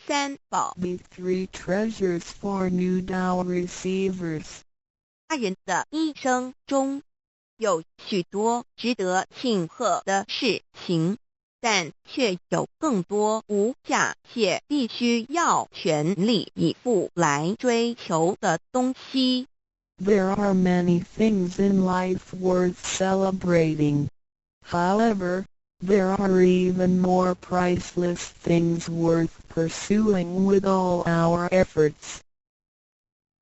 三宝 be three treasures for new Tao receivers. 他人的一生中有许多值得庆贺的事情，但却有更多无价且必须要全力以赴来追求的东西。There are many things in life worth celebrating. However, there are even more priceless things worth pursuing with all our efforts.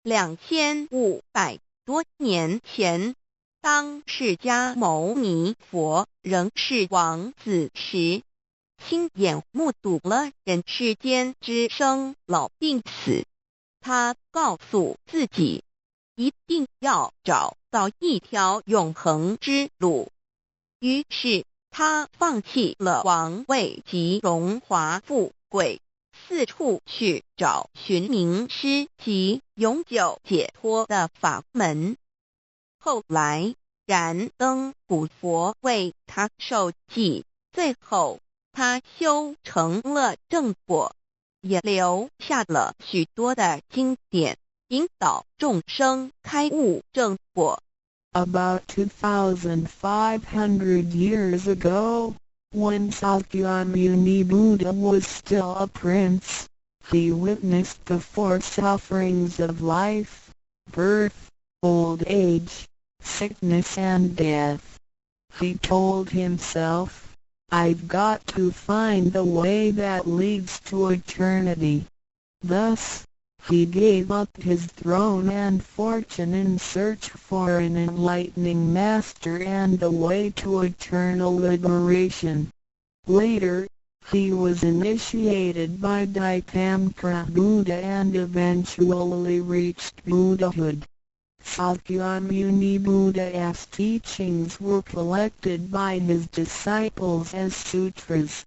2500多年前，当释迦牟尼佛仍是王子时，亲眼目睹了人世间之生老病死。他告诉自己，一定要找到一条永恒之路。于是他放弃了王位及荣华富贵，四处去找寻名师及永久解脱的法门。后来燃灯古佛为他受记，最后他修成了正果，也留下了许多的经典，引导众生开悟正果。About 2,500 years ago, when Sakyamuni Buddha was still a prince, he witnessed the four sufferings of life: birth, old age, sickness and death. He told himself, "I've got to find the way that leads to eternity." Thus, he gave up his throne and fortune in search for an enlightening master and a way to eternal liberation. Later, he was initiated by Dipamkara Buddha and eventually reached Buddhahood. Sakyamuni Buddha's teachings were collected by his disciples as sutras.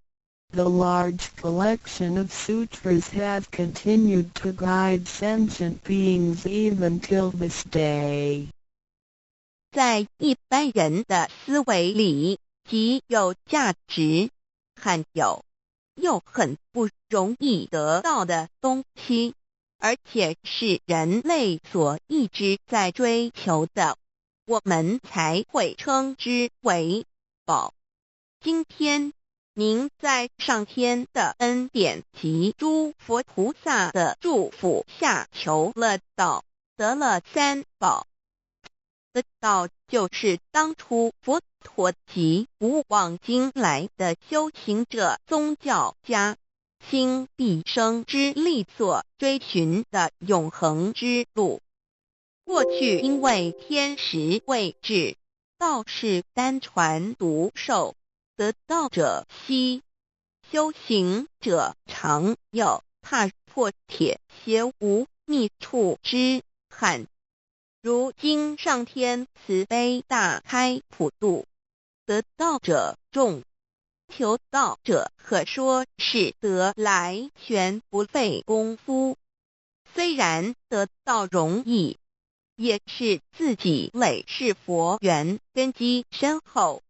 The large collection of sutras have continued to guide sentient beings even till this day. 在一般人的思维里，极有价值、罕有又很不容易得到的东西，而且是人类所一直在追求的，我们才会称之为宝。今天您在上天的恩典及诸佛菩萨的祝福下求了道，得了三宝。得道就是当初佛陀及古往今来的修行者、宗教家倾毕生之力所追寻的永恒之路。过去因为天时未至，道是单传独授，得道者稀，修行者常有，踏破铁鞋无觅处之憾。如今上天慈悲大开普渡，得道者众，求道者可说是得来全不费功夫。虽然得道容易，也是自己累世佛缘根基深厚，